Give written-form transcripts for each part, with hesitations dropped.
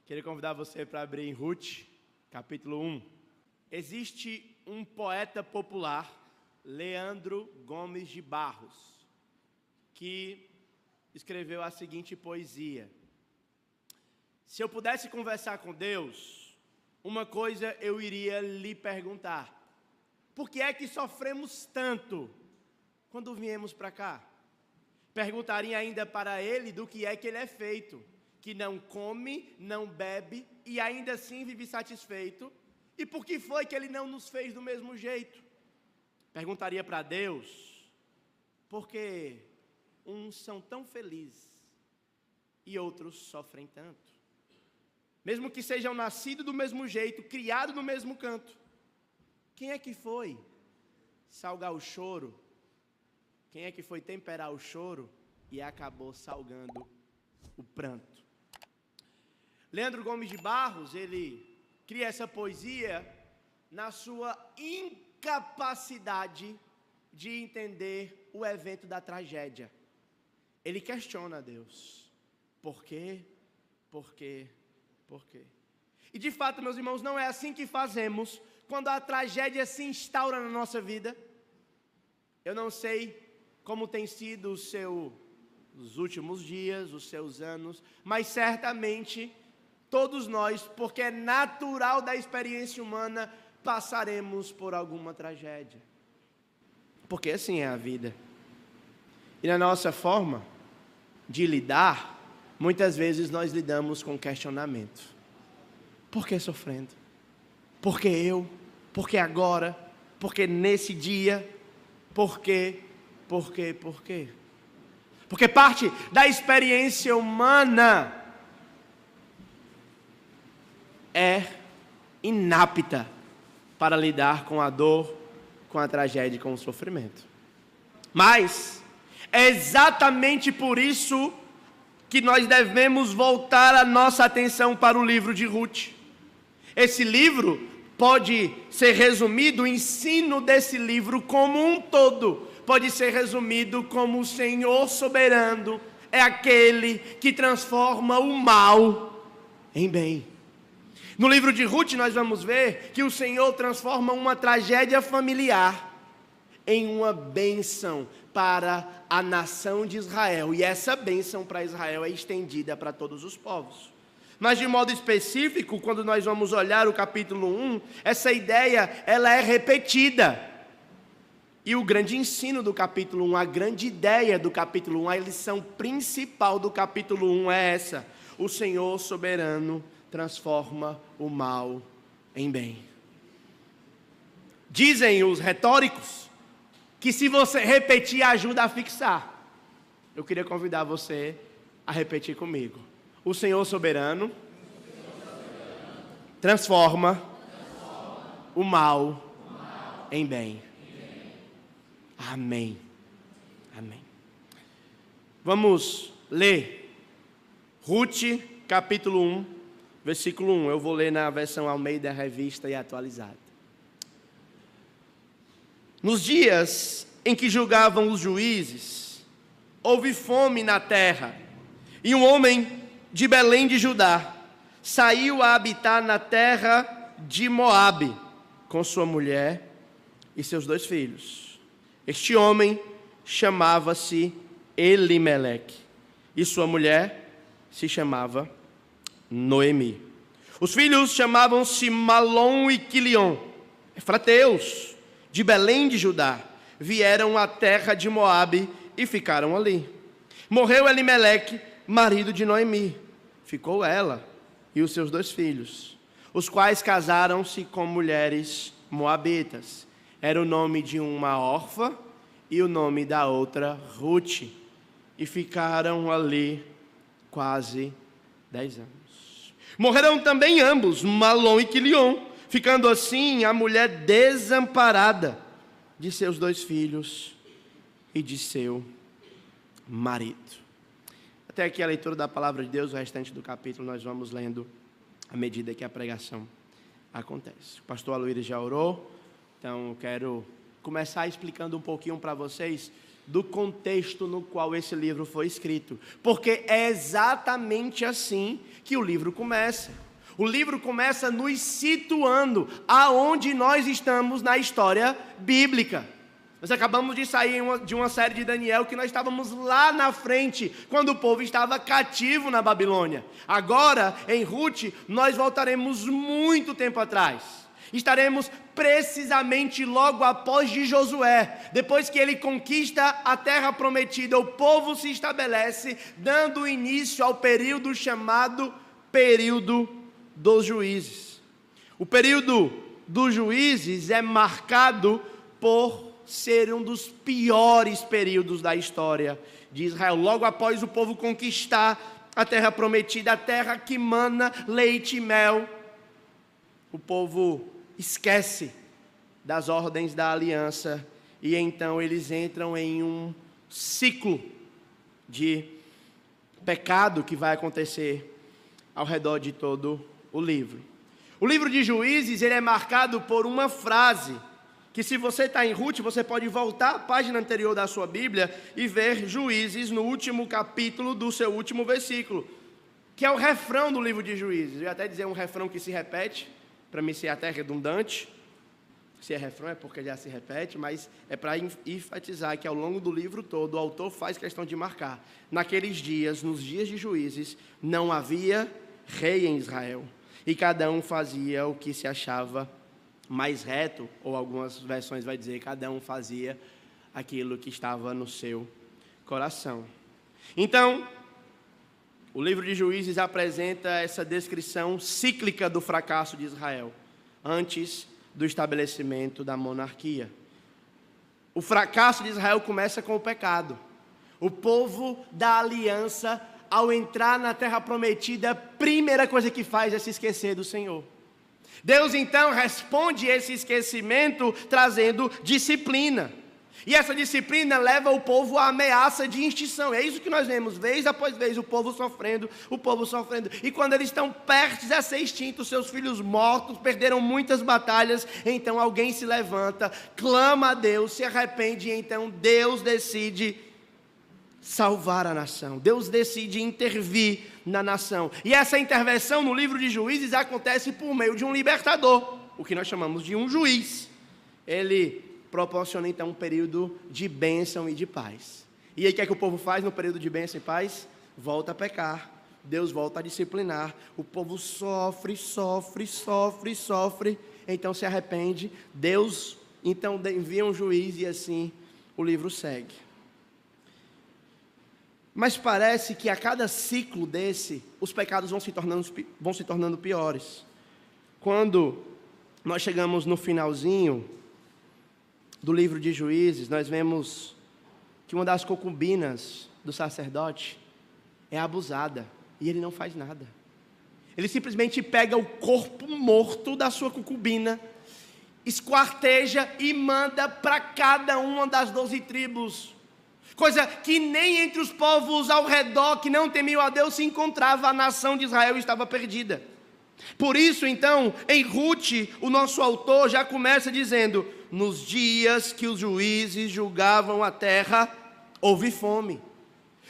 Queria convidar você para abrir em Ruth, capítulo 1. Existe um poeta popular, Leandro Gomes de Barros, que escreveu a seguinte poesia: se eu pudesse conversar com Deus, uma coisa eu iria lhe perguntar: por que é que sofremos tanto quando viemos para cá? Perguntaria ainda para ele do que é que ele é feito, que não come, não bebe e ainda assim vive satisfeito. E por que foi que ele não nos fez do mesmo jeito? Perguntaria para Deus, porque uns são tão felizes e outros sofrem tanto. Mesmo que sejam nascidos do mesmo jeito, criados no mesmo canto. Quem é que foi salgar o choro? Quem é que foi temperar o choro e acabou salgando o pranto? Leandro Gomes de Barros, ele cria essa poesia na sua incapacidade de entender o evento da tragédia. Ele questiona a Deus. Por quê? Por quê? Por quê? E de fato, meus irmãos, não é assim que fazemos quando a tragédia se instaura na nossa vida. Eu não sei como tem sido os últimos dias, os seus anos, mas certamente todos nós, porque é natural da experiência humana, passaremos por alguma tragédia. Porque assim é a vida. E na nossa forma de lidar, muitas vezes nós lidamos com questionamento. Por que sofrendo? Por que eu? Por que agora? Por que nesse dia? Por quê? Por quê? Por quê? Porque parte da experiência humana é inapta para lidar com a dor, com a tragédia e com o sofrimento. Mas é exatamente por isso que nós devemos voltar a nossa atenção para o livro de Ruth. Esse livro pode ser resumido, o ensino desse livro como um todo, pode ser resumido como o Senhor soberano é aquele que transforma o mal em bem. No livro de Ruth nós vamos ver que o Senhor transforma uma tragédia familiar em uma bênção para a nação de Israel. E essa bênção para Israel é estendida para todos os povos. Mas de modo específico, quando nós vamos olhar o capítulo 1, essa ideia ela é repetida. E o grande ensino do capítulo 1, a grande ideia do capítulo 1, a lição principal do capítulo 1 é essa: o Senhor soberano transforma o mal em bem. Dizem os retóricos que se você repetir ajuda a fixar. Eu queria convidar você a repetir comigo: o Senhor soberano transforma o mal em bem. Amém. Amém. Vamos ler Ruth, capítulo 1, versículo 1. Eu vou ler na versão Almeida Revista e Atualizada. Nos dias em que julgavam os juízes, houve fome na terra, e um homem de Belém de Judá saiu a habitar na terra de Moabe, com sua mulher e seus 2 filhos. Este homem chamava-se Elimeleque, e sua mulher se chamava Noemi. Os filhos chamavam-se Malom e Quilion, efrateus, de Belém de Judá. Vieram à terra de Moabe e ficaram ali. Morreu Elimeleque, marido de Noemi. Ficou ela e os seus 2 filhos, os quais casaram-se com mulheres moabitas. Era o nome de uma órfã e o nome da outra Ruth. E ficaram ali quase 10 anos. Morreram também ambos, Malom e Quilion, ficando assim a mulher desamparada de seus 2 filhos e de seu marido. Até aqui a leitura da palavra de Deus. O restante do capítulo nós vamos lendo à medida que a pregação acontece. O pastor Aloíris já orou, então eu quero começar explicando um pouquinho para vocês do contexto no qual esse livro foi escrito, porque é exatamente assim que o livro começa. O livro começa nos situando aonde nós estamos na história bíblica. Nós acabamos de sair de uma série de Daniel que nós estávamos lá na frente, quando o povo estava cativo na Babilônia. Agora, em Ruth, nós voltaremos muito tempo atrás. Estaremos precisamente logo após de Josué. Depois que ele conquista a terra prometida, o povo se estabelece, dando início ao período chamado período dos juízes. O período dos juízes é marcado por ser um dos piores períodos da história de Israel. Logo após o povo conquistar a terra prometida, a terra que mana leite e mel, o povo esquece das ordens da aliança e então eles entram em um ciclo de pecado que vai acontecer ao redor de todo o livro. O livro de Juízes, ele é marcado por uma frase que, se você está em Ruth, você pode voltar à página anterior da sua Bíblia e ver Juízes no último capítulo do seu último versículo, que é o refrão do livro de Juízes. Eu ia até dizer um refrão que se repete, para mim ser até redundante. Se é refrão é porque já se repete, mas é para enfatizar que ao longo do livro todo o autor faz questão de marcar: naqueles dias, nos dias de Juízes, não havia rei em Israel, e cada um fazia o que se achava mais reto, ou algumas versões vai dizer, cada um fazia aquilo que estava no seu coração. Então, o livro de Juízes apresenta essa descrição cíclica do fracasso de Israel, antes do estabelecimento da monarquia. O fracasso de Israel começa com o pecado. O povo da aliança, ao entrar na terra prometida, a primeira coisa que faz é se esquecer do Senhor. Deus então responde esse esquecimento trazendo disciplina. E essa disciplina leva o povo à ameaça de extinção. É isso que nós vemos, vez após vez, o povo sofrendo. E quando eles estão prestes a ser extintos, seus filhos mortos, perderam muitas batalhas, então alguém se levanta, clama a Deus, se arrepende, e então Deus decide salvar a nação. Deus decide intervir na nação. E essa intervenção no livro de Juízes acontece por meio de um libertador, o que nós chamamos de um juiz. Ele proporciona então um período de bênção e de paz. E aí o que é que o povo faz no período de bênção e paz? Volta a pecar. Deus volta a disciplinar. O povo sofre, então se arrepende. Deus então envia um juiz e assim o livro segue. Mas parece que a cada ciclo desse, os pecados vão se tornando piores. Quando nós chegamos no finalzinho do livro de Juízes, nós vemos que uma das concubinas do sacerdote é abusada, e ele não faz nada. Ele simplesmente pega o corpo morto da sua concubina, esquarteja e manda para cada uma das 12 tribos. Coisa que nem entre os povos ao redor que não temiam a Deus se encontrava. A nação de Israel estava perdida. Por isso, então, em Ruth, o nosso autor já começa dizendo: nos dias que os juízes julgavam a terra, houve fome.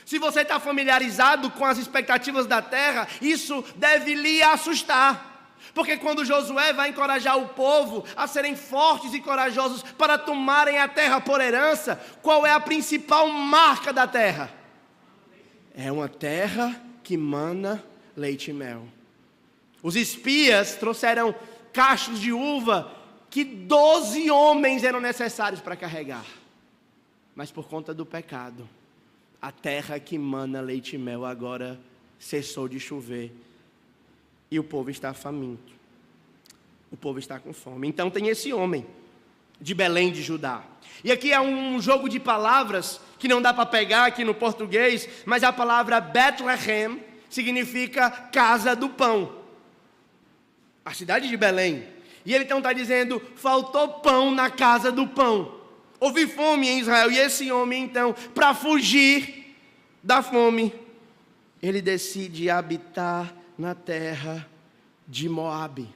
Se você está familiarizado com as expectativas da terra, isso deve lhe assustar. Porque quando Josué vai encorajar o povo a serem fortes e corajosos para tomarem a terra por herança, qual é a principal marca da terra? É uma terra que mana leite e mel. Os espias trouxeram cachos de uva que 12 homens eram necessários para carregar. Mas por conta do pecado, a terra que mana leite e mel agora cessou de chover. E o povo está faminto. O povo está com fome. Então tem esse homem de Belém de Judá. E aqui é um jogo de palavras que não dá para pegar aqui no português, mas a palavra Bethlehem significa casa do pão. A cidade de Belém. E ele então está dizendo: faltou pão na casa do pão. Houve fome em Israel. E esse homem então, para fugir da fome, ele decide habitar na terra de Moabe.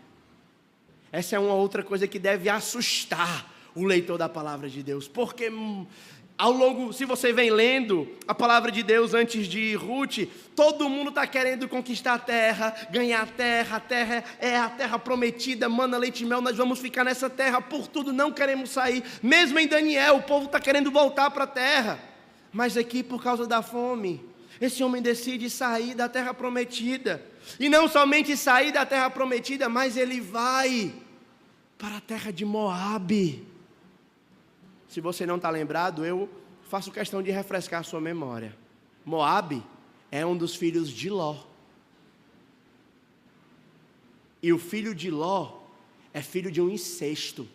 Essa é uma outra coisa que deve assustar o leitor da palavra de Deus, porque Ao longo, se você vem lendo a palavra de Deus antes de Ruth, todo mundo está querendo conquistar a terra, ganhar a terra é a terra prometida, mana, leite e mel, nós vamos ficar nessa terra por tudo, não queremos sair. Mesmo em Daniel, o povo está querendo voltar para a terra, mas aqui por causa da fome, esse homem decide sair da terra prometida, e não somente sair da terra prometida, mas ele vai para a terra de Moabe. Se você não está lembrado, eu faço questão de refrescar a sua memória. Moabe é um dos filhos de Ló. E o filho de Ló é filho de um incesto.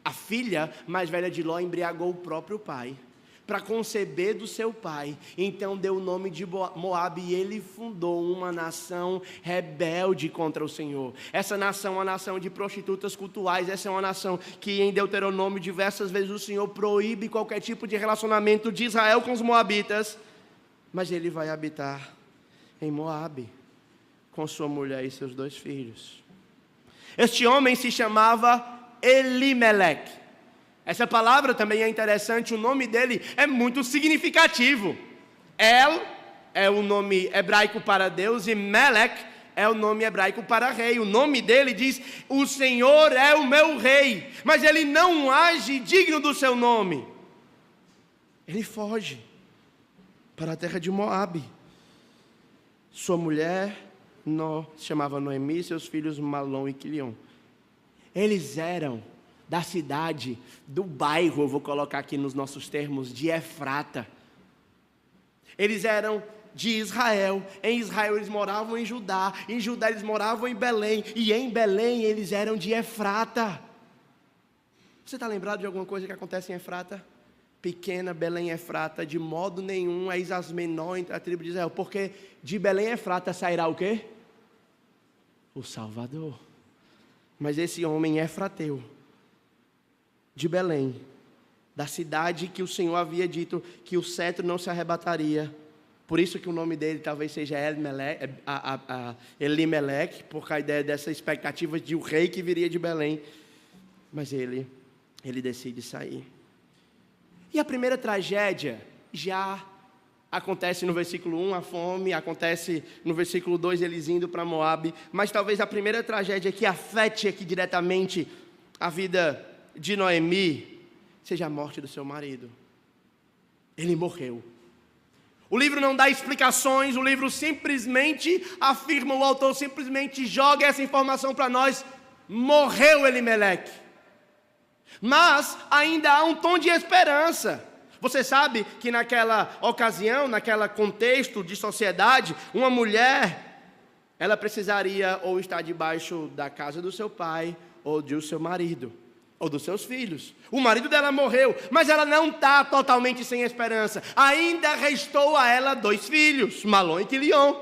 A filha mais velha de Ló embriagou o próprio pai para conceber do seu pai. Então deu o nome de Moabe e ele fundou uma nação rebelde contra o Senhor. Essa nação é uma nação de prostitutas cultuais. Essa é uma nação que em Deuteronômio diversas vezes o Senhor proíbe qualquer tipo de relacionamento de Israel com os moabitas. Mas ele vai habitar em Moabe com sua mulher e seus 2 filhos. Este homem se chamava Elimeleque. Essa palavra também é interessante, o nome dele é muito significativo. El é o nome hebraico para Deus e Melech é o nome hebraico para rei. O nome dele diz, o Senhor é o meu rei, mas ele não age digno do seu nome. Ele foge para a terra de Moabe. Sua mulher se chamava Noemi, seus filhos Malom e Quilion. Eles eram da cidade, do bairro, eu vou colocar aqui nos nossos termos, de Efrata. Eles eram de Israel. Em Israel eles moravam em Judá eles moravam em Belém, e em Belém eles eram de Efrata. Você está lembrado de alguma coisa que acontece em Efrata? Pequena Belém Efrata, de modo nenhum és as menor entre a tribo de Israel, porque de Belém Efrata sairá o quê? O Salvador. Mas esse homem é efrateu, de Belém, da cidade que o Senhor havia dito que o cetro não se arrebataria. Por isso que o nome dele talvez seja Elimeleque, por causa dessa expectativa de o rei que viria de Belém. Mas ele decide sair. E a primeira tragédia já acontece no versículo 1, a fome, acontece no versículo 2, eles indo para Moabe. Mas talvez a primeira tragédia que afete aqui diretamente a vida de Noemi seja a morte do seu marido. Ele morreu. O livro não dá explicações, o livro simplesmente afirma, o autor simplesmente joga essa informação para nós: morreu Elimeleque. Mas ainda há um tom de esperança. Você sabe que naquela ocasião, naquele contexto de sociedade, uma mulher, ela precisaria ou estar debaixo da casa do seu pai, ou do seu marido, ou dos seus filhos. O marido dela morreu, mas ela não está totalmente sem esperança. Ainda restou a ela 2 filhos, Malom e Quilion.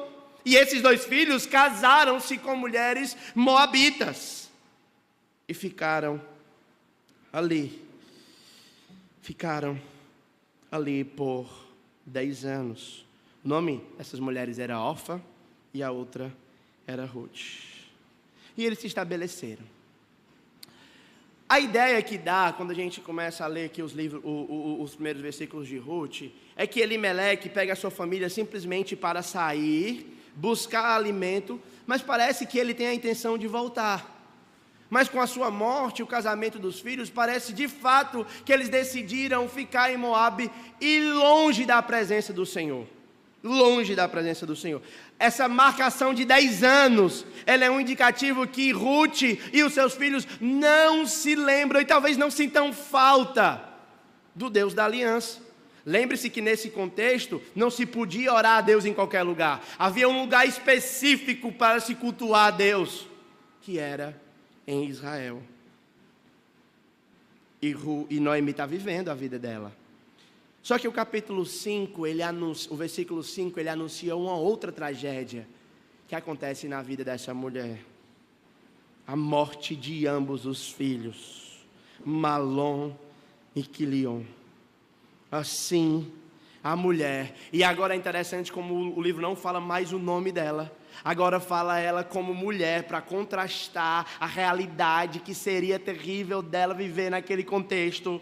E esses 2 filhos casaram-se com mulheres moabitas. E ficaram ali por 10 anos. O nome dessas mulheres era Orfa e a outra era Ruth. E eles se estabeleceram. A ideia que dá, quando a gente começa a ler aqui os primeiros versículos de Ruth, é que Elimeleque pega a sua família simplesmente para sair, buscar alimento, mas parece que ele tem a intenção de voltar. Mas com a sua morte, o casamento dos filhos, parece de fato que eles decidiram ficar em Moabe e longe da presença do Senhor. Longe da presença do Senhor. Essa marcação de 10 anos, ela é um indicativo que Ruth e os seus filhos não se lembram e talvez não sintam falta do Deus da aliança. Lembre-se que nesse contexto não se podia orar a Deus em qualquer lugar. Havia um lugar específico para se cultuar a Deus, que era em Israel. E Noemi está vivendo a vida dela. Só que o capítulo 5, o versículo 5, ele anuncia uma outra tragédia que acontece na vida dessa mulher. A morte de ambos os filhos, Malom e Quilion. Assim, a mulher, e agora é interessante como o livro não fala mais o nome dela, agora fala ela como mulher, para contrastar a realidade que seria terrível dela viver naquele contexto.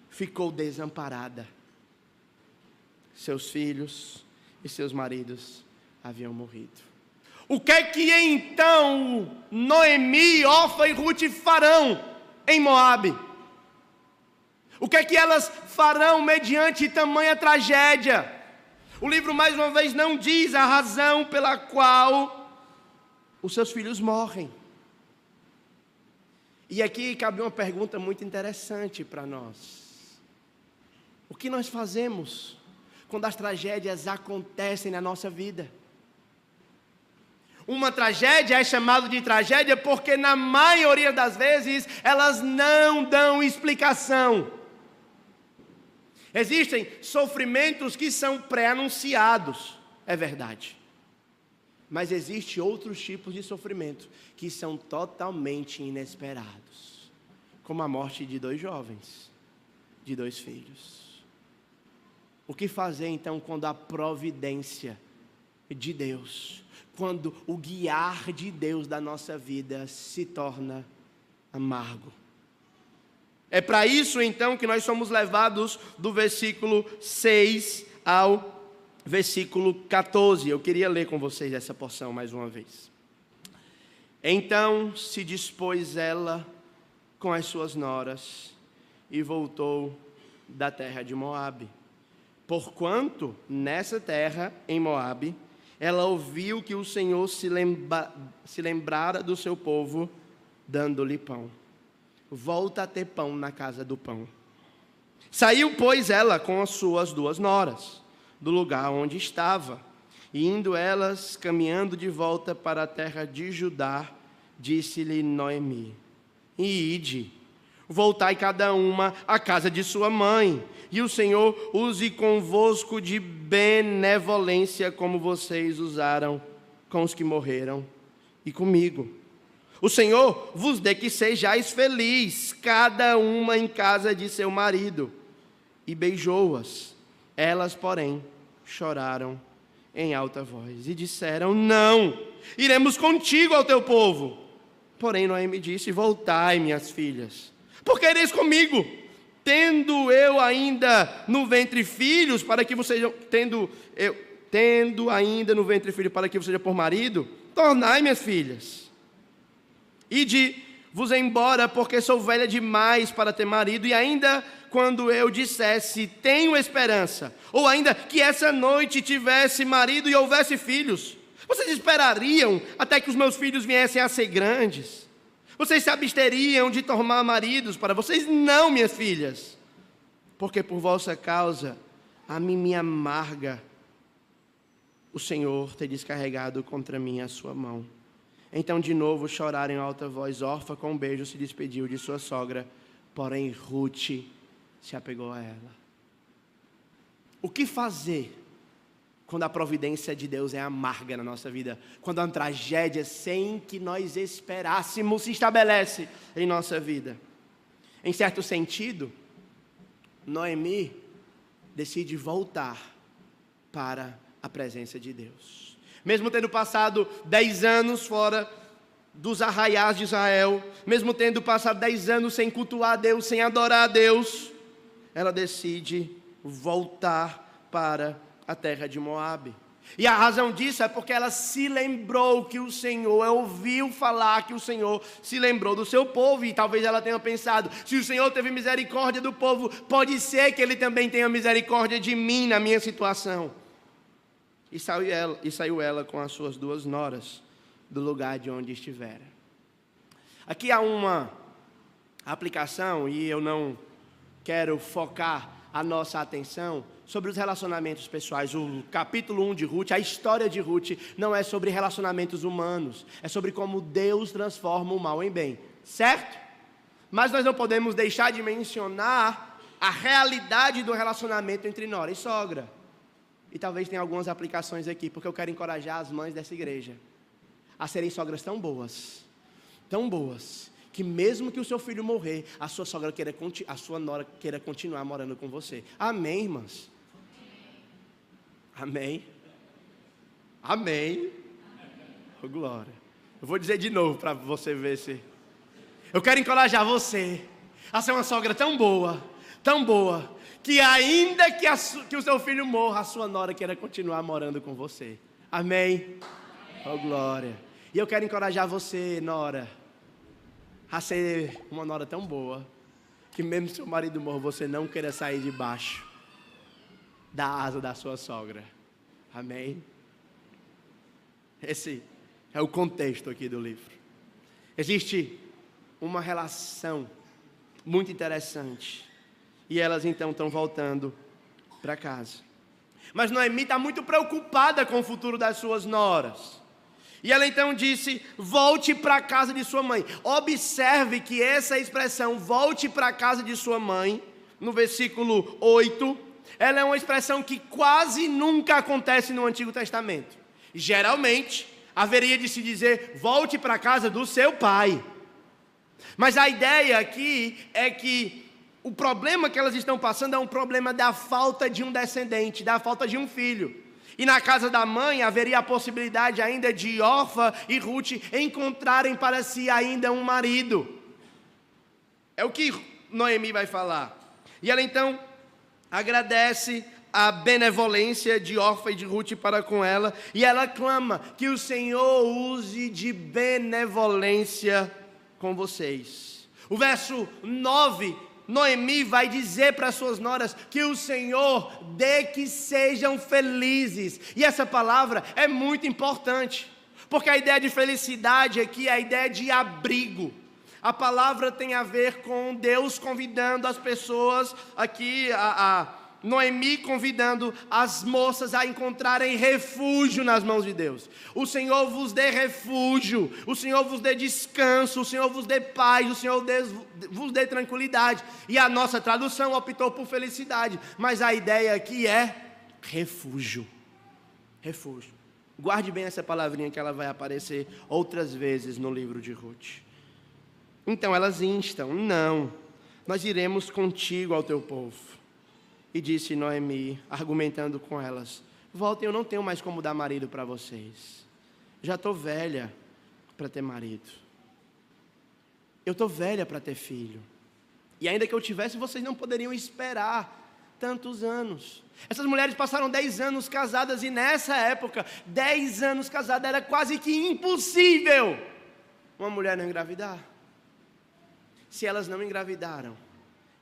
ficou desamparada. Seus filhos e seus maridos haviam morrido. O que é que então Noemi, Orfa e Ruth farão em Moabe? O que é que elas farão mediante tamanha tragédia? O livro mais uma vez não diz a razão pela qual os seus filhos morrem. E aqui cabe uma pergunta muito interessante para nós. O que nós fazemos quando as tragédias acontecem na nossa vida? Uma tragédia é chamada de tragédia porque na maioria das vezes elas não dão explicação. Existem sofrimentos que são pré-anunciados, é verdade. Mas existem outros tipos de sofrimento que são totalmente inesperados, como a morte de 2 jovens, de 2 filhos. O que fazer então quando a providência de Deus, quando o guiar de Deus da nossa vida se torna amargo? É para isso então que nós somos levados do versículo 6 ao versículo 14. Eu queria ler com vocês essa porção mais uma vez. Então se dispôs ela com as suas noras e voltou da terra de Moabe. Porquanto nessa terra, em Moabe, ela ouviu que o Senhor se lembrara do seu povo, dando-lhe pão. Volta a ter pão na casa do pão. Saiu, pois, ela com as suas 2 noras, do lugar onde estava, e indo elas caminhando de volta para a terra de Judá, disse-lhe Noemi: ide, voltai cada uma à casa de sua mãe, e o Senhor use convosco de benevolência, como vocês usaram com os que morreram e comigo. O Senhor vos dê que sejais felizes, cada uma em casa de seu marido. E beijou-as. Elas, porém, choraram em alta voz e disseram: não, iremos contigo ao teu povo. Porém Noemi disse: voltai, minhas filhas, porque ireis comigo, tendo eu ainda no ventre filhos, para que vocês tendo ainda no ventre filho para que você seja por marido, tornai, minhas filhas. Ide-vos embora, porque sou velha demais para ter marido, e ainda quando eu dissesse, tenho esperança, ou ainda que essa noite tivesse marido e houvesse filhos, vocês esperariam até que os meus filhos viessem a ser grandes? Vocês se absteriam de tomar maridos para vocês? Não, minhas filhas, porque por vossa causa a mim me amarga o Senhor ter descarregado contra mim a sua mão. Então de novo choraram em alta voz. Orfa com um beijo se despediu de sua sogra, porém Ruth se apegou a ela. O que fazer quando a providência de Deus é amarga na nossa vida? Quando uma tragédia sem que nós esperássemos se estabelece em nossa vida? Em certo sentido, Noemi decide voltar para a presença de Deus. Mesmo tendo passado 10 anos fora dos arraiais de Israel, mesmo tendo passado 10 anos sem cultuar a Deus, sem adorar a Deus, ela decide voltar para a terra de Moabe. E a razão disso é porque ela se lembrou que o Senhor, ouviu falar que o Senhor se lembrou do seu povo, e talvez ela tenha pensado: se o Senhor teve misericórdia do povo, pode ser que Ele também tenha misericórdia de mim na minha situação. E saiu ela com as suas 2 noras do lugar de onde estivera. Aqui há uma aplicação, e eu não quero focar a nossa atenção sobre os relacionamentos pessoais. O capítulo 1 de Ruth, a história de Ruth, não é sobre relacionamentos humanos, é sobre como Deus transforma o mal em bem, certo? Mas nós não podemos deixar de mencionar a realidade do relacionamento entre nora e sogra. E talvez tenha algumas aplicações aqui, porque eu quero encorajar as mães dessa igreja a serem sogras tão boas, que mesmo que o seu filho morrer, a sua nora queira continuar morando com você. Amém, irmãs? Amém? Amém? Oh, glória. Eu vou dizer de novo para você ver se... Eu quero encorajar você a ser uma sogra tão boa, tão boa, que ainda que o seu filho morra, a sua nora queira continuar morando com você. Amém? Oh, glória. E eu quero encorajar você, nora, a ser uma nora tão boa, que mesmo se seu marido morra, você não queira sair debaixo da asa da sua sogra. Amém? Esse é o contexto aqui do livro. Existe uma relação muito interessante. E elas então estão voltando para casa. Mas Noemi está muito preocupada com o futuro das suas noras. E ela então disse: volte para a casa de sua mãe. Observe que essa expressão, volte para a casa de sua mãe, no versículo 8, ela é uma expressão que quase nunca acontece no Antigo Testamento. Geralmente, haveria de se dizer: volte para a casa do seu pai. Mas a ideia aqui é que o problema que elas estão passando é um problema da falta de um descendente, da falta de um filho. E na casa da mãe haveria a possibilidade ainda de Orfa e Ruth encontrarem para si ainda um marido. É o que Noemi vai falar. E ela então agradece a benevolência de Orfa e de Ruth para com ela. E ela clama que o Senhor use de benevolência com vocês. O verso 9, Noemi vai dizer para suas noras que o Senhor dê que sejam felizes. E essa palavra é muito importante, porque a ideia de felicidade aqui é a ideia de abrigo. A palavra tem a ver com Deus convidando as pessoas aqui, Noemi convidando as moças a encontrarem refúgio nas mãos de Deus. O Senhor vos dê refúgio, o Senhor vos dê descanso, o Senhor vos dê paz, o Senhor vos dê tranquilidade. E a nossa tradução optou por felicidade, mas a ideia aqui é refúgio. Refúgio. Guarde bem essa palavrinha que ela vai aparecer outras vezes no livro de Ruth. Então elas instam: não, nós iremos contigo ao teu povo. E disse Noemi, argumentando com elas: voltem, eu não tenho mais como dar marido para vocês. Já estou velha para ter marido. Eu estou velha para ter filho. E ainda que eu tivesse, vocês não poderiam esperar tantos anos. Essas mulheres passaram 10 anos casadas, e nessa época, 10 anos casada, era quase que impossível uma mulher não engravidar. Se elas não engravidaram,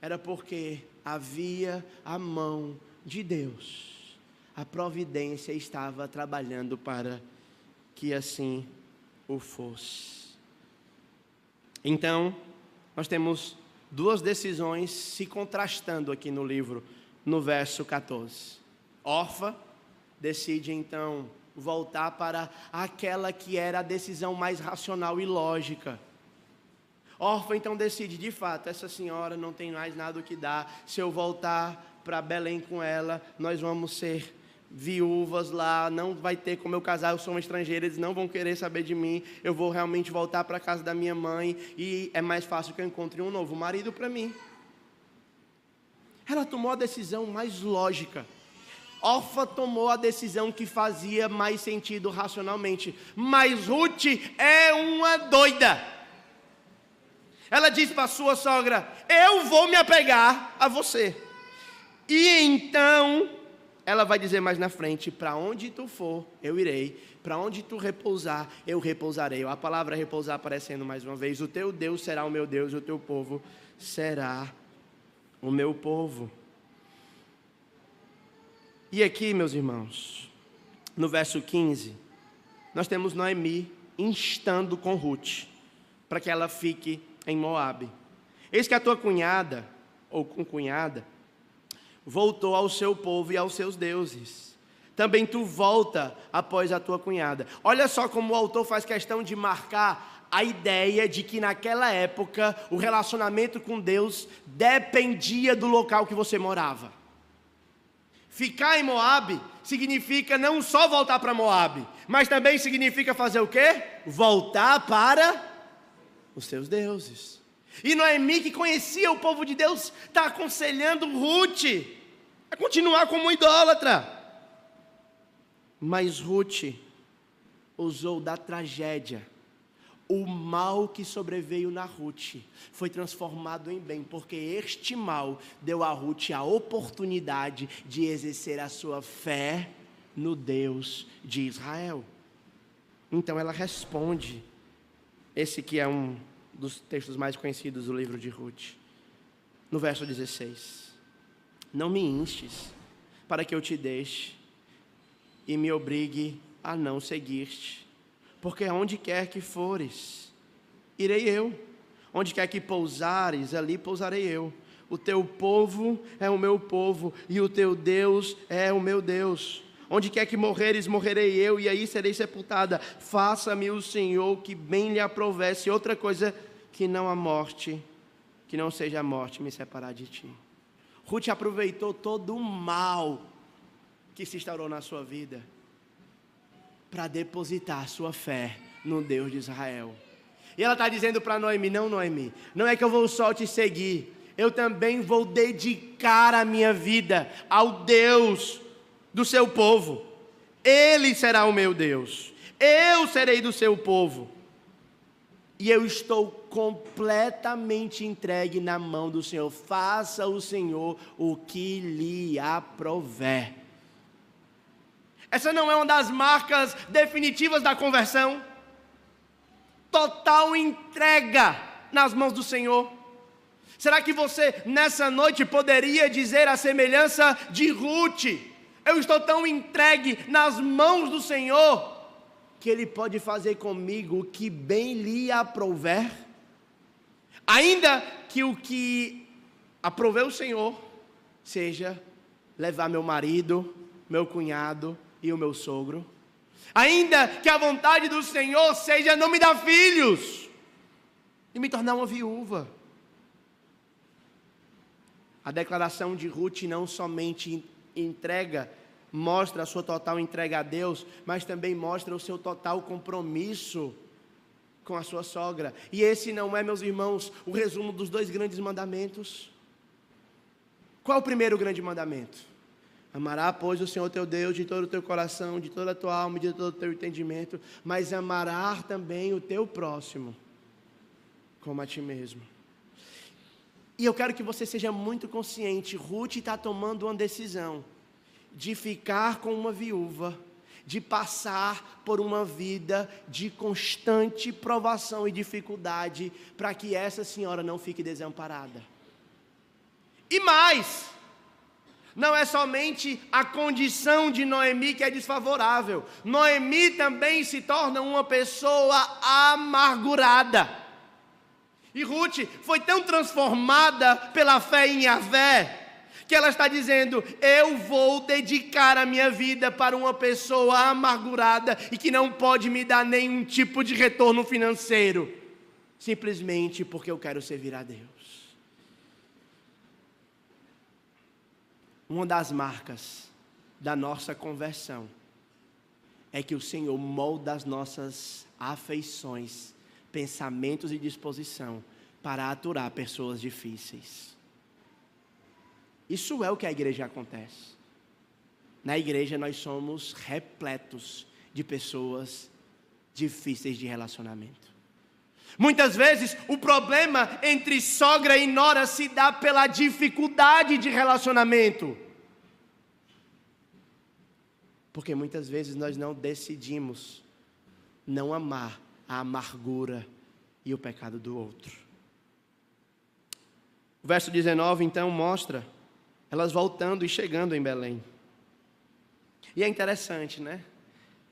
era porque havia a mão de Deus. A providência estava trabalhando para que assim o fosse. Então, nós temos duas decisões se contrastando aqui no livro, no verso 14. Orfa decide então voltar para aquela que era a decisão mais racional e lógica. Orfa então decide: de fato, essa senhora não tem mais nada o que dar. Se eu voltar para Belém com ela, nós vamos ser viúvas lá, não vai ter como eu casar, eu sou uma estrangeira, eles não vão querer saber de mim, eu vou realmente voltar para a casa da minha mãe, e é mais fácil que eu encontre um novo marido para mim. Ela tomou a decisão mais lógica. Orfa tomou a decisão que fazia mais sentido racionalmente, mas Ruth é uma doida. Ela diz para sua sogra: eu vou me apegar a você. E então, ela vai dizer mais na frente: para onde tu for, eu irei. Para onde tu repousar, eu repousarei. A palavra repousar aparecendo mais uma vez: o teu Deus será o meu Deus, o teu povo será o meu povo. E aqui, meus irmãos, no verso 15, nós temos Noemi instando com Ruth para que ela fique em Moabe. Eis que a tua cunhada, ou concunhada, voltou ao seu povo e aos seus deuses. Também tu volta após a tua cunhada. Olha só como o autor faz questão de marcar a ideia de que naquela época o relacionamento com Deus dependia do local que você morava. Ficar em Moabe significa não só voltar para Moabe, mas também significa fazer o quê? Voltar para os seus deuses. E Noemi, que conhecia o povo de Deus, está aconselhando Ruth a continuar como idólatra. Mas Ruth usou da tragédia, o mal que sobreveio na Ruth foi transformado em bem, porque este mal deu a Ruth a oportunidade de exercer a sua fé no Deus de Israel. Então ela responde, esse que é um dos textos mais conhecidos do livro de Ruth, no verso 16: não me instes para que eu te deixe e me obrigue a não seguir-te, porque aonde quer que fores, irei eu, onde quer que pousares, ali pousarei eu. O teu povo é o meu povo, e o teu Deus é o meu Deus. Onde quer que morreres, morrerei eu, e aí serei sepultada. Faça-me o Senhor que bem lhe aprovesse. Outra coisa, que não a morte, que não seja a morte me separar de ti. Ruth aproveitou todo o mal que se instaurou na sua vida para depositar sua fé no Deus de Israel. E ela está dizendo para Noemi: não, Noemi, não é que eu vou só te seguir, eu também vou dedicar a minha vida ao Deus do seu povo. Ele será o meu Deus, eu serei do seu povo, e eu estou completamente entregue na mão do Senhor. Faça o Senhor o que lhe aprouver. Essa não é uma das marcas definitivas da conversão? Total entrega nas mãos do Senhor. Será que você nessa noite poderia dizer a semelhança de Ruth: eu estou tão entregue nas mãos do Senhor, que Ele pode fazer comigo o que bem lhe aprouver? Ainda que o que aprouver o Senhor seja levar meu marido, meu cunhado e o meu sogro. Ainda que a vontade do Senhor seja não me dar filhos e me tornar uma viúva. A declaração de Ruth não somente entrega, mostra a sua total entrega a Deus, mas também mostra o seu total compromisso com a sua sogra. E esse não é, meus irmãos, o resumo dos 2 grandes mandamentos. Qual é o primeiro grande mandamento? Amará, pois, o Senhor teu Deus de todo o teu coração, de toda a tua alma, de todo o teu entendimento, mas amará também o teu próximo como a ti mesmo. E eu quero que você seja muito consciente, Ruth está tomando uma decisão de ficar com uma viúva, de passar por uma vida de constante provação e dificuldade, para que essa senhora não fique desamparada. E mais, não é somente a condição de Noemi que é desfavorável, Noemi também se torna uma pessoa amargurada. E Ruth foi tão transformada pela fé em Yahvé, que ela está dizendo: eu vou dedicar a minha vida para uma pessoa amargurada e que não pode me dar nenhum tipo de retorno financeiro, simplesmente porque eu quero servir a Deus. Uma das marcas da nossa conversão é que o Senhor molda as nossas afeições, pensamentos e disposição para aturar pessoas difíceis. Isso é o que a igreja acontece. Na igreja nós somos repletos de pessoas difíceis de relacionamento. Muitas vezes o problema entre sogra e nora se dá pela dificuldade de relacionamento. Porque muitas vezes nós não decidimos não amar a amargura e o pecado do outro. O verso 19 então mostra elas voltando e chegando em Belém. E é interessante, né?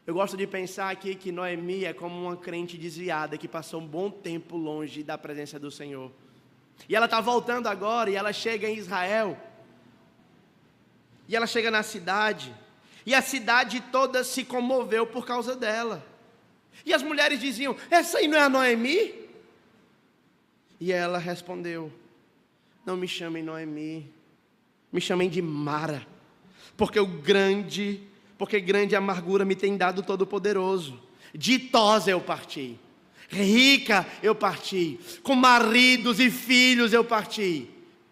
Eu gosto de pensar aqui que Noemi é como uma crente desviada que passou um bom tempo longe da presença do Senhor. E ela está voltando agora e ela chega em Israel. E ela chega na cidade. E a cidade toda se comoveu por causa dela. E as mulheres diziam: essa aí não é a Noemi? E ela respondeu: não me chamem Noemi, me chamem de Mara, porque grande amargura me tem dado o Todo-Poderoso. Ditosa eu parti, rica eu parti, com maridos e filhos eu parti,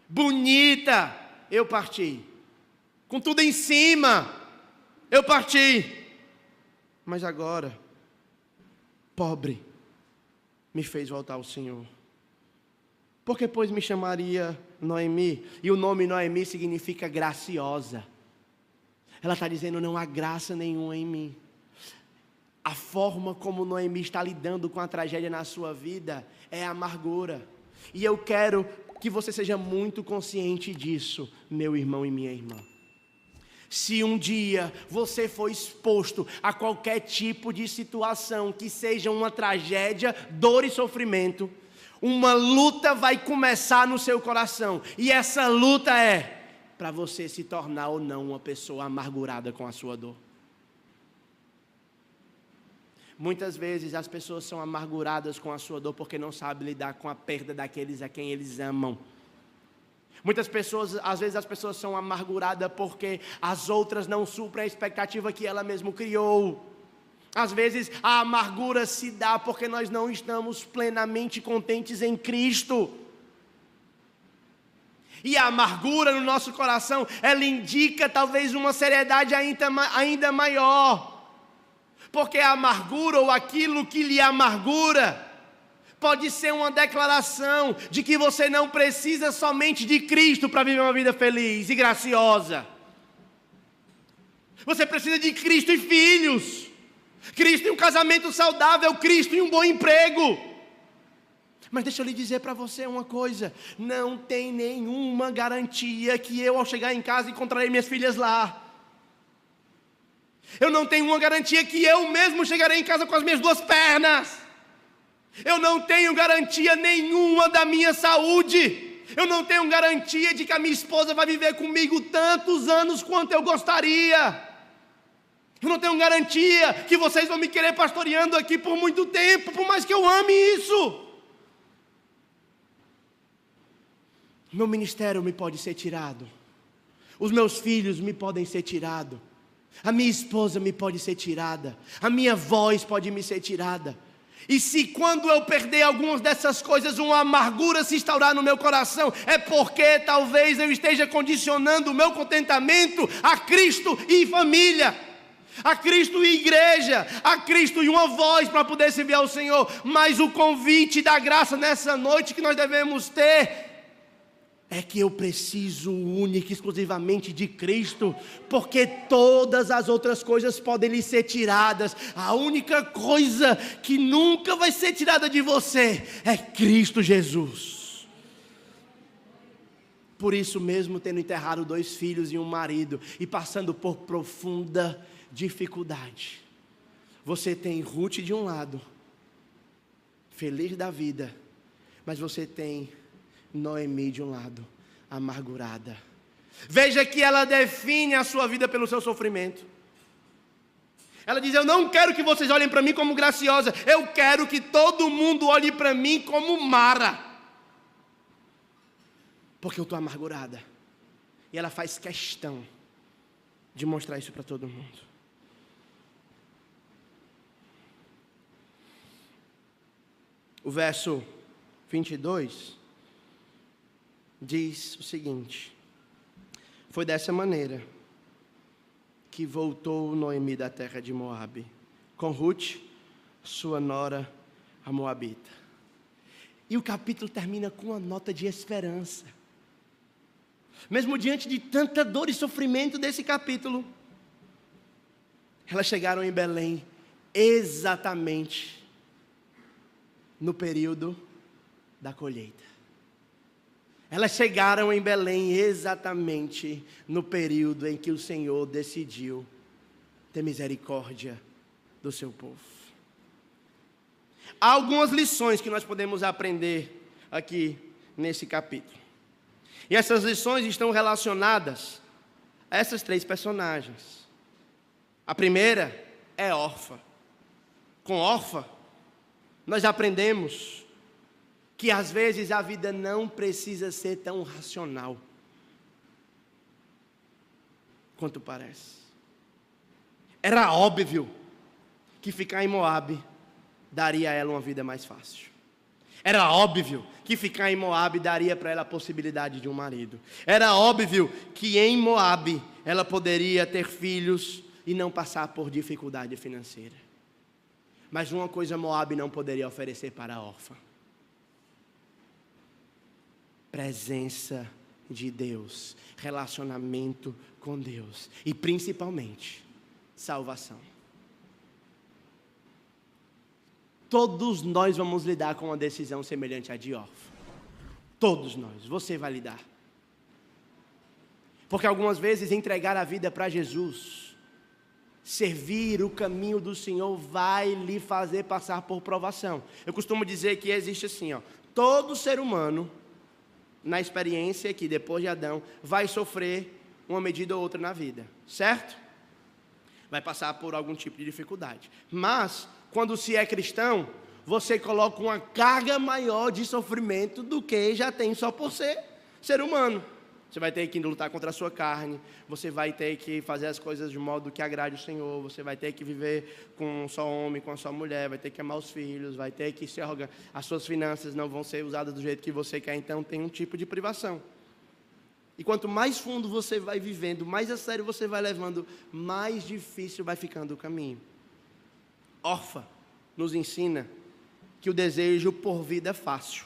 bonita eu parti, com tudo em cima eu parti, mas agora, pobre, me fez voltar ao Senhor. Por que, pois, me chamaria Noemi? E o nome Noemi significa graciosa. Ela está dizendo, não há graça nenhuma em mim. A forma como Noemi está lidando com a tragédia na sua vida é a amargura. E eu quero que você seja muito consciente disso, meu irmão e minha irmã. Se um dia você for exposto a qualquer tipo de situação que seja uma tragédia, dor e sofrimento, uma luta vai começar no seu coração. E essa luta é para você se tornar ou não uma pessoa amargurada com a sua dor. Muitas vezes as pessoas são amarguradas com a sua dor porque não sabem lidar com a perda daqueles a quem eles amam. Muitas pessoas, às vezes as pessoas são amarguradas porque as outras não suprem a expectativa que ela mesma criou. Às vezes a amargura se dá porque nós não estamos plenamente contentes em Cristo. E a amargura no nosso coração, ela indica talvez uma seriedade ainda maior. Porque a amargura ou aquilo que lhe amargura pode ser uma declaração de que você não precisa somente de Cristo para viver uma vida feliz e graciosa. Você precisa de Cristo e filhos. Cristo e um casamento saudável, Cristo e um bom emprego. Mas deixa eu lhe dizer para você uma coisa, não tem nenhuma garantia que eu ao chegar em casa encontrarei minhas filhas lá. Eu não tenho uma garantia que eu mesmo chegarei em casa com as minhas duas pernas. Eu não tenho garantia nenhuma da minha saúde. Eu não tenho garantia de que a minha esposa vai viver comigo tantos anos quanto eu gostaria. Eu não tenho garantia que vocês vão me querer pastoreando aqui por muito tempo, por mais que eu ame isso. Meu ministério me pode ser tirado. Os meus filhos me podem ser tirados. A minha esposa me pode ser tirada. A minha voz pode me ser tirada. E se quando eu perder algumas dessas coisas, uma amargura se instaurar no meu coração, é porque talvez eu esteja condicionando o meu contentamento a Cristo e família, a Cristo e igreja, a Cristo e uma voz para poder servir ao Senhor. Mas o convite da graça nessa noite que nós devemos ter é que eu preciso única e exclusivamente de Cristo, porque todas as outras coisas podem lhe ser tiradas. A única coisa que nunca vai ser tirada de você é Cristo Jesus. Por isso mesmo, tendo enterrado 2 filhos e um marido, e passando por profunda dificuldade, você tem Ruth de um lado, feliz da vida, mas você tem Noemi de um lado, amargurada. Veja que ela define a sua vida pelo seu sofrimento. Ela diz, eu não quero que vocês olhem para mim como graciosa, eu quero que todo mundo olhe para mim como Mara, porque eu estou amargurada. E ela faz questão de mostrar isso para todo mundo. O verso 22 diz o seguinte: foi dessa maneira que voltou Noemi da terra de Moabe, com Ruth, sua nora, a moabita. E o capítulo termina com uma nota de esperança. Mesmo diante de tanta dor e sofrimento desse capítulo, elas chegaram em Belém exatamente no período da colheita. Elas chegaram em Belém exatamente no período em que o Senhor decidiu ter misericórdia do seu povo. Há algumas lições que nós podemos aprender aqui nesse capítulo. E essas lições estão relacionadas a essas 3 personagens. A primeira é Orfa. Com Orfa, nós aprendemos que às vezes a vida não precisa ser tão racional quanto parece. Era óbvio que ficar em Moabe daria a ela uma vida mais fácil. Era óbvio que ficar em Moabe daria para ela a possibilidade de um marido. Era óbvio que em Moabe ela poderia ter filhos e não passar por dificuldade financeira. Mas uma coisa Moabe não poderia oferecer para a órfã: presença de Deus, relacionamento com Deus e principalmente salvação. Todos nós vamos lidar com uma decisão semelhante à de órfã. Todos nós, você vai lidar. Porque algumas vezes entregar a vida para Jesus, servir o caminho do Senhor, vai lhe fazer passar por provação. Eu costumo dizer que existe assim, todo ser humano, na experiência que depois de Adão, vai sofrer uma medida ou outra na vida, certo? Vai passar por algum tipo de dificuldade. Mas, quando se é cristão, você coloca uma carga maior de sofrimento do que já tem só por ser humano. Você vai ter que lutar contra a sua carne, você vai ter que fazer as coisas de modo que agrade o Senhor, você vai ter que viver com um só homem, com uma só mulher, vai ter que amar os filhos, vai ter que se arrogar. As suas finanças não vão ser usadas do jeito que você quer, então tem um tipo de privação. E quanto mais fundo você vai vivendo, mais a sério você vai levando, mais difícil vai ficando o caminho. Orfa nos ensina que o desejo por vida fácil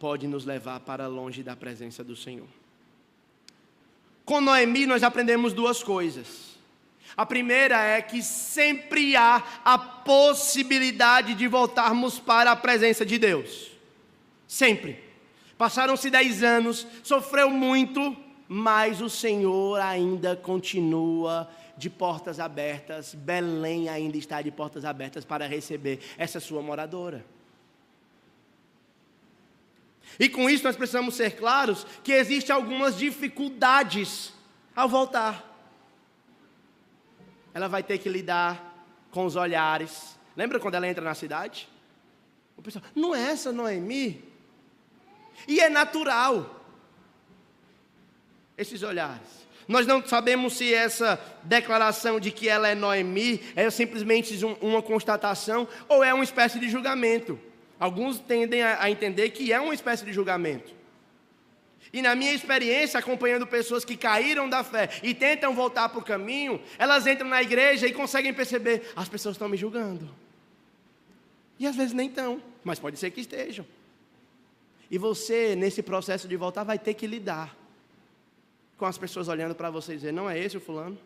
pode nos levar para longe da presença do Senhor. Com Noemi nós aprendemos duas coisas. A primeira é que sempre há a possibilidade de voltarmos para a presença de Deus. Sempre. Passaram-se 10 anos, sofreu muito, mas o Senhor ainda continua de portas abertas. Belém ainda está de portas abertas para receber essa sua moradora. E com isso nós precisamos ser claros que existem algumas dificuldades ao voltar. Ela vai ter que lidar com os olhares. Lembra quando ela entra na cidade? O pessoal, não é essa Noemi? E é natural esses olhares. Nós não sabemos se essa declaração de que ela é Noemi é simplesmente uma constatação ou é uma espécie de julgamento. Alguns tendem a entender que é uma espécie de julgamento. E na minha experiência, acompanhando pessoas que caíram da fé e tentam voltar para o caminho, elas entram na igreja e conseguem perceber, as pessoas estão me julgando. E às vezes nem estão, mas pode ser que estejam. E você, nesse processo de voltar, vai ter que lidar com as pessoas olhando para você e dizer, não é esse o fulano?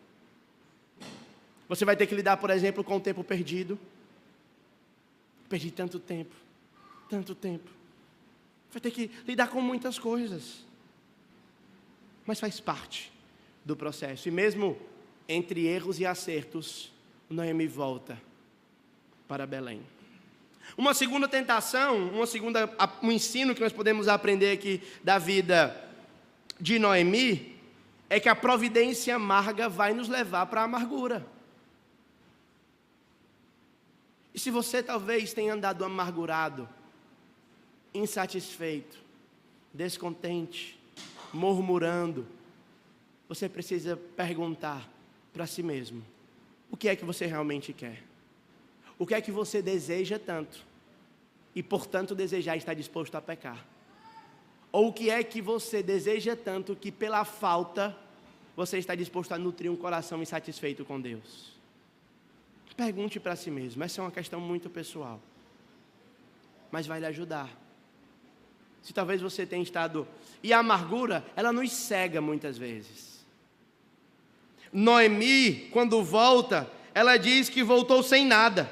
Você vai ter que lidar, por exemplo, com o tempo perdido. Perdi tanto tempo. Vai ter que lidar com muitas coisas. Mas faz parte do processo. E mesmo entre erros e acertos, Noemi volta para Belém. Uma segunda tentação, um ensino que nós podemos aprender aqui da vida de Noemi, é que a providência amarga vai nos levar para a amargura. E se você talvez tenha andado amargurado, insatisfeito, descontente, murmurando, você precisa perguntar para si mesmo, o que é que você realmente quer? O que é que você deseja tanto e portanto desejar está disposto a pecar? Ou o que é que você deseja tanto que pela falta você está disposto a nutrir um coração insatisfeito com Deus? Pergunte para si mesmo, essa é uma questão muito pessoal, mas vai lhe ajudar. Se talvez você tenha estado... E a amargura, ela nos cega muitas vezes. Noemi, quando volta, ela diz que voltou sem nada.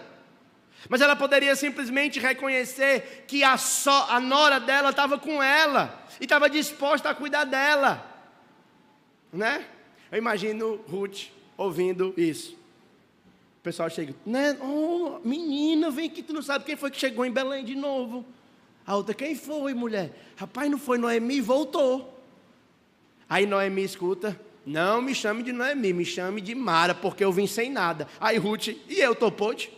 Mas ela poderia simplesmente reconhecer que a nora dela estava com ela e estava disposta a cuidar dela, né? Eu imagino Ruth ouvindo isso. O pessoal chega, né? Oh, menina, vem aqui, tu não sabe quem foi que chegou em Belém de novo. A outra, quem foi, mulher? Rapaz, não foi Noemi, voltou. Aí Noemi escuta, não me chame de Noemi, me chame de Mara, porque eu vim sem nada. Aí Ruth, e eu, Topode?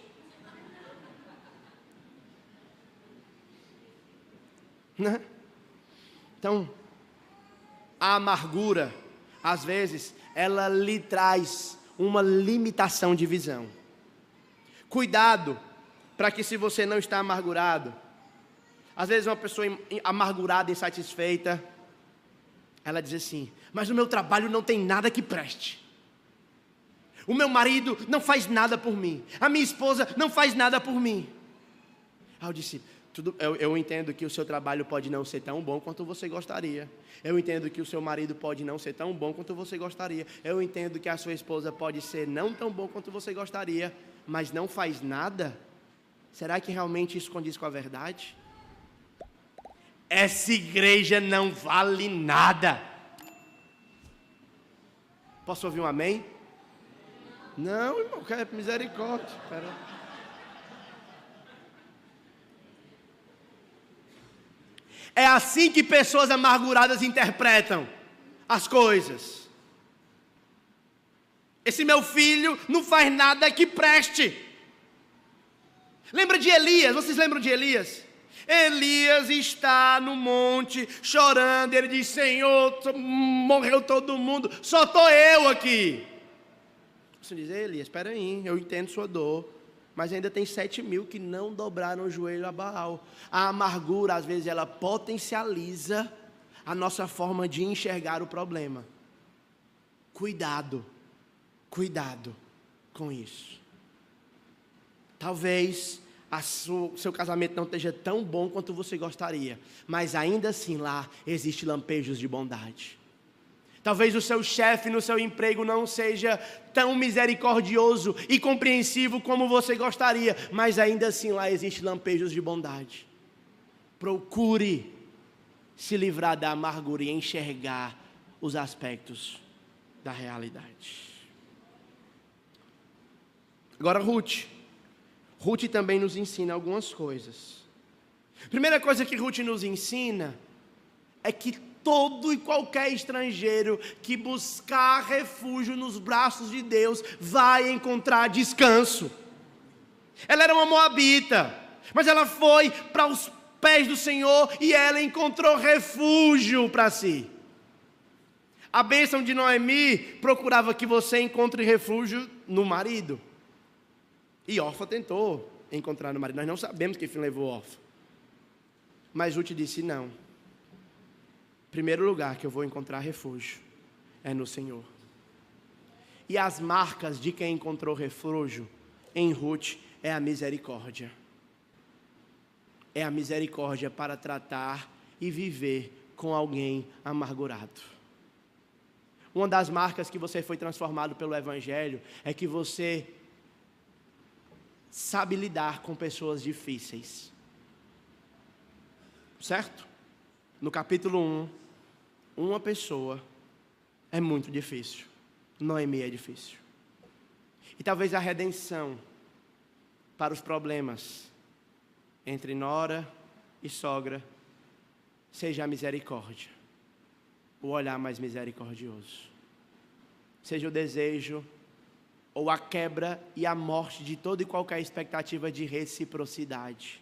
Né? Então, a amargura, às vezes, ela lhe traz uma limitação de visão. Cuidado, para que se você não está amargurado, às vezes uma pessoa amargurada, insatisfeita, ela diz assim, mas no meu trabalho não tem nada que preste. O meu marido não faz nada por mim. A minha esposa não faz nada por mim. Aí eu disse, eu entendo que o seu trabalho pode não ser tão bom quanto você gostaria. Eu entendo que o seu marido pode não ser tão bom quanto você gostaria. Eu entendo que a sua esposa pode ser não tão bom quanto você gostaria, mas não faz nada? Será que realmente isso condiz com a verdade? Essa igreja não vale nada. Posso ouvir um amém? Não, irmão, quer misericórdia. Pera. É assim que pessoas amarguradas interpretam as coisas. Esse meu filho não faz nada que preste. Lembra de Elias? Vocês lembram de Elias? Elias está no monte chorando. Ele diz, Senhor, morreu todo mundo, só estou eu aqui. Você diz, Elias, espera aí, eu entendo sua dor, mas ainda tem 7.000 que não dobraram o joelho a Baal. A amargura, às vezes, ela potencializa a nossa forma de enxergar o problema. Cuidado com isso. Talvez seu casamento não esteja tão bom quanto você gostaria, mas ainda assim lá existem lampejos de bondade. Talvez o seu chefe no seu emprego não seja tão misericordioso e compreensivo como você gostaria, mas ainda assim lá existem lampejos de bondade. Procure se livrar da amargura e enxergar os aspectos da realidade. Agora Ruth também nos ensina algumas coisas. Primeira coisa que Ruth nos ensina é que todo e qualquer estrangeiro que buscar refúgio nos braços de Deus vai encontrar descanso. Ela era uma moabita, mas ela foi para os pés do Senhor e ela encontrou refúgio para si. A bênção de Noemi procurava que você encontre refúgio no marido. E Orfa tentou encontrar no marido. Nós não sabemos que fim levou Orfa. Mas Ruth disse, não. Primeiro lugar que eu vou encontrar refúgio é no Senhor. E as marcas de quem encontrou refúgio em Ruth é a misericórdia. É a misericórdia para tratar e viver com alguém amargurado. Uma das marcas que você foi transformado pelo Evangelho é que você sabe lidar com pessoas difíceis. Certo? No capítulo 1, uma pessoa é muito difícil. Noemi é difícil. E talvez a redenção para os problemas entre nora e sogra seja a misericórdia. O olhar mais misericordioso. Seja o desejo ou a quebra e a morte de toda e qualquer expectativa de reciprocidade.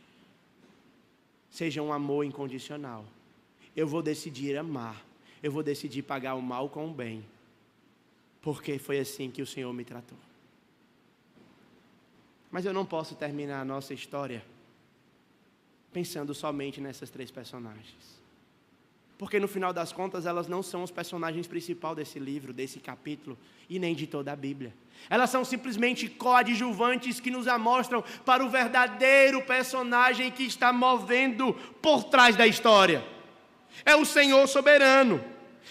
Seja um amor incondicional. Eu vou decidir amar. Eu vou decidir pagar o mal com o bem. Porque foi assim que o Senhor me tratou. Mas eu não posso terminar a nossa história pensando somente nessas 3 personagens. Porque no final das contas elas não são os personagens principais desse livro, desse capítulo, e nem de toda a Bíblia. Elas são simplesmente coadjuvantes que nos amostram para o verdadeiro personagem que está movendo por trás da história. É o Senhor soberano.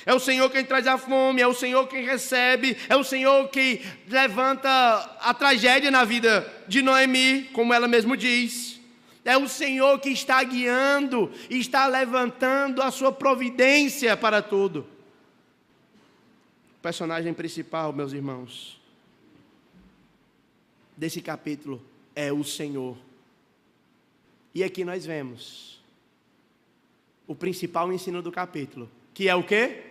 É o Senhor quem traz a fome, é o Senhor quem recebe, é o Senhor que levanta a tragédia na vida de Noemi, como ela mesmo diz. É o Senhor que está guiando e está levantando a sua providência para tudo. O personagem principal, meus irmãos, desse capítulo é o Senhor. E aqui nós vemos o principal ensino do capítulo, que é o quê?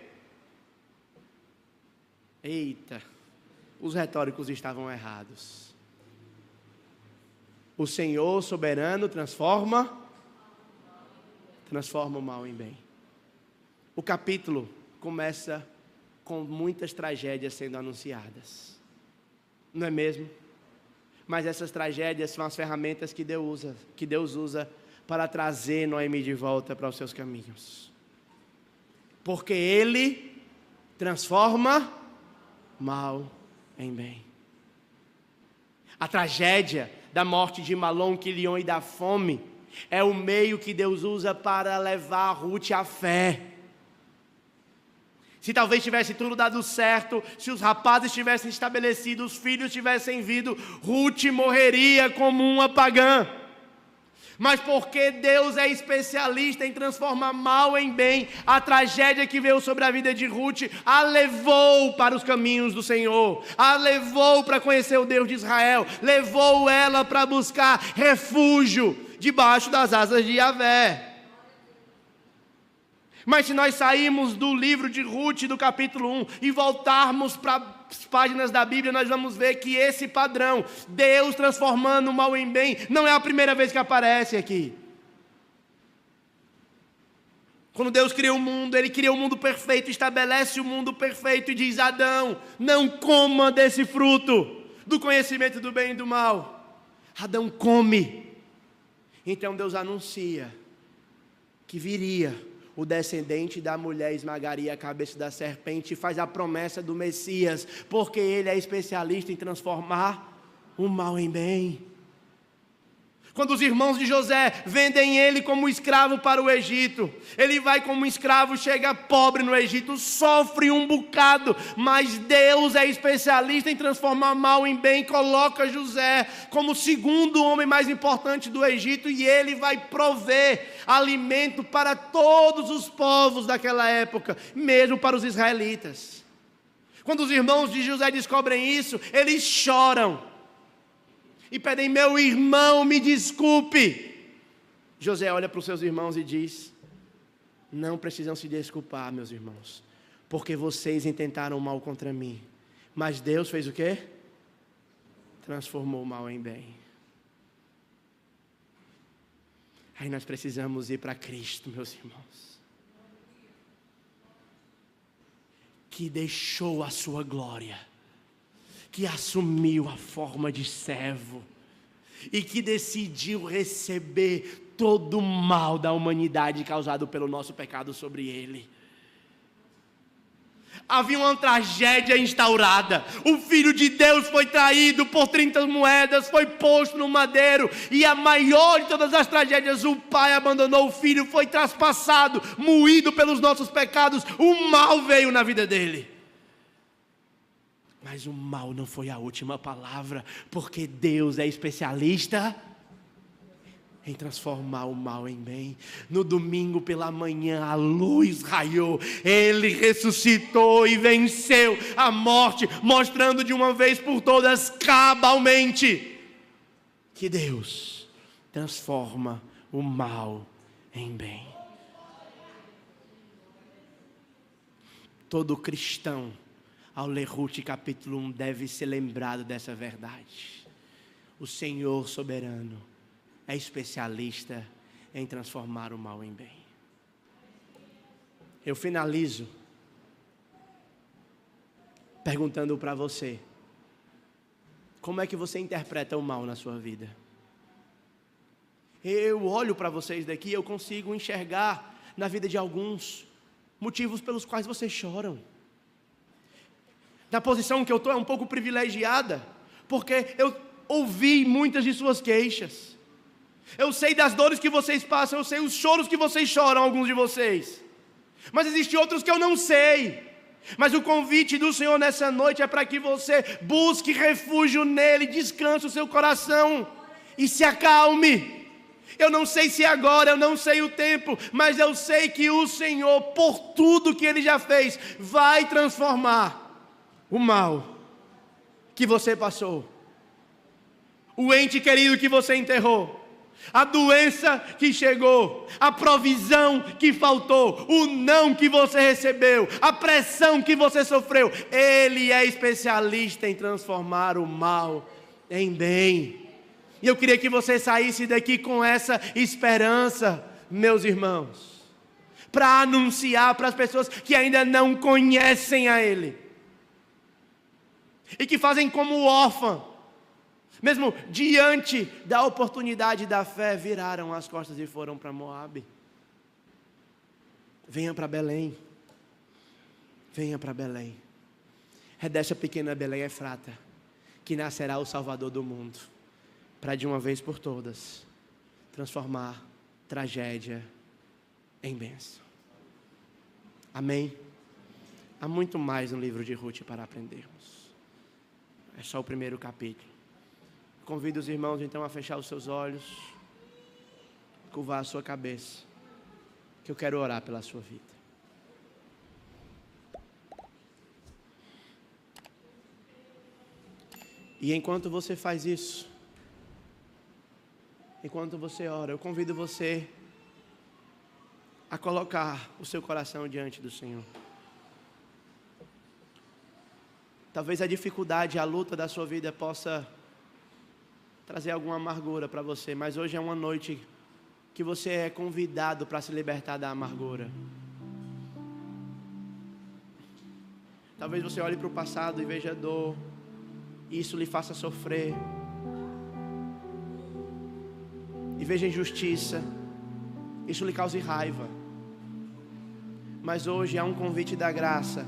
Eita, os retóricos estavam errados. O Senhor soberano transforma o mal em bem. O capítulo começa com muitas tragédias sendo anunciadas. Não é mesmo? Mas essas tragédias são as ferramentas que Deus usa para trazer Noemi de volta para os seus caminhos. Porque Ele transforma mal em bem. A tragédia da morte de Malom, Quilion e da fome é o meio que Deus usa para levar Ruth à fé. Se talvez tivesse tudo dado certo, se os rapazes tivessem estabelecido, os filhos tivessem vindo, Ruth morreria como uma pagã. Mas porque Deus é especialista em transformar mal em bem, a tragédia que veio sobre a vida de Ruth a levou para os caminhos do Senhor, a levou para conhecer o Deus de Israel, levou ela para buscar refúgio debaixo das asas de Yahvé. Mas se nós sairmos do livro de Ruth, do capítulo 1, e voltarmos para as páginas da Bíblia, nós vamos ver que esse padrão, Deus transformando o mal em bem, não é a primeira vez que aparece aqui. Quando Deus cria o mundo, Ele cria o mundo perfeito, estabelece o mundo perfeito e diz: Adão, não coma desse fruto do conhecimento do bem e do mal. Adão come. Então Deus anuncia que viria o descendente da mulher, esmagaria a cabeça da serpente, e faz a promessa do Messias, porque ele é especialista em transformar o mal em bem. Quando os irmãos de José vendem ele como escravo para o Egito, ele vai como escravo, chega pobre no Egito, sofre um bocado, mas Deus é especialista em transformar mal em bem, coloca José como o segundo homem mais importante do Egito, e ele vai prover alimento para todos os povos daquela época, mesmo para os israelitas. Quando os irmãos de José descobrem isso, eles choram e pedem: meu irmão, me desculpe. José olha para os seus irmãos e diz: não precisam se desculpar, meus irmãos, porque vocês intentaram mal contra mim, mas Deus fez o quê? Transformou o mal em bem. Aí nós precisamos ir para Cristo, meus irmãos, que deixou a sua glória, que assumiu a forma de servo e que decidiu receber todo o mal da humanidade causado pelo nosso pecado sobre ele. Havia uma tragédia instaurada. O Filho de Deus foi traído por 30 moedas, foi posto no madeiro, e a maior de todas as tragédias, o Pai abandonou o Filho, foi traspassado, moído pelos nossos pecados. O mal veio na vida dele. Mas o mal não foi a última palavra, porque Deus é especialista em transformar o mal em bem. No domingo pela manhã a luz raiou, Ele ressuscitou e venceu a morte, mostrando de uma vez por todas, cabalmente, que Deus transforma o mal em bem. Todo cristão, ao ler Ruth capítulo 1, deve ser lembrado dessa verdade. O Senhor soberano é especialista em transformar o mal em bem. Eu finalizo perguntando para você: como é que você interpreta o mal na sua vida? Eu olho para vocês daqui e eu consigo enxergar na vida de alguns motivos pelos quais vocês choram. Na posição que eu estou é um pouco privilegiada, porque eu ouvi muitas de suas queixas. Eu sei das dores que vocês passam, eu sei os choros que vocês choram, alguns de vocês. Mas existem outros que eu não sei. Mas o convite do Senhor nessa noite é para que você busque refúgio nele, descanse o seu coração e se acalme. Eu não sei se agora, eu não sei o tempo, mas eu sei que o Senhor, por tudo que Ele já fez, vai transformar o mal que você passou, o ente querido que você enterrou, a doença que chegou, a provisão que faltou, o não que você recebeu, a pressão que você sofreu. Ele é especialista em transformar o mal em bem. E eu queria que você saísse daqui com essa esperança, meus irmãos, para anunciar para as pessoas que ainda não conhecem a Ele e que fazem como órfã, mesmo diante da oportunidade da fé, viraram as costas e foram para Moabe. Venha para Belém. Venha para Belém. É dessa pequena Belém Efrata que nascerá o Salvador do mundo, para de uma vez por todas transformar tragédia em bênção. Amém? Há muito mais no livro de Ruth para aprendermos. É só o primeiro capítulo. Convido os irmãos então a fechar os seus olhos, curvar a sua cabeça, que eu quero orar pela sua vida. E enquanto você faz isso, enquanto você ora, eu convido você a colocar o seu coração diante do Senhor. Talvez a dificuldade, a luta da sua vida possa trazer alguma amargura para você, mas hoje é uma noite que você é convidado para se libertar da amargura. Talvez você olhe para o passado e veja dor, e isso lhe faça sofrer, e veja injustiça, isso lhe cause raiva. Mas hoje há um convite da graça,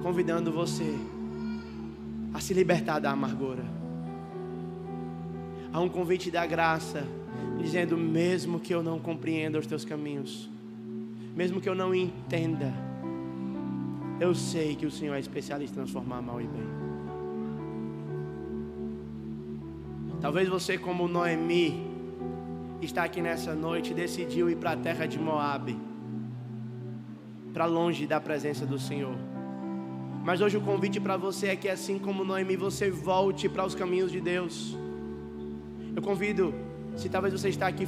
convidando você a se libertar da amargura. Há um convite da graça, dizendo: mesmo que eu não compreenda os teus caminhos, mesmo que eu não entenda, eu sei que o Senhor é especialista em transformar mal e bem. Talvez você, como Noemi, está aqui nessa noite e decidiu ir para a terra de Moabe, para longe da presença do Senhor. Mas hoje o convite para você é que, assim como Noemi, você volte para os caminhos de Deus. Eu convido, se talvez você está aqui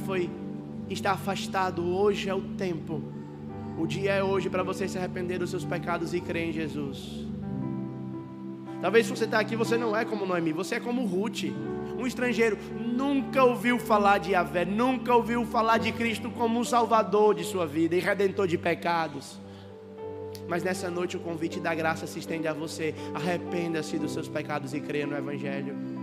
está afastado, hoje é o tempo. O dia é hoje para você se arrepender dos seus pecados e crer em Jesus. Talvez se você está aqui, você não é como Noemi, você é como Ruth, um estrangeiro, nunca ouviu falar de Yahvé, nunca ouviu falar de Cristo como um salvador de sua vida e redentor de pecados. Mas nessa noite o convite da graça se estende a você: arrependa-se dos seus pecados e creia no Evangelho.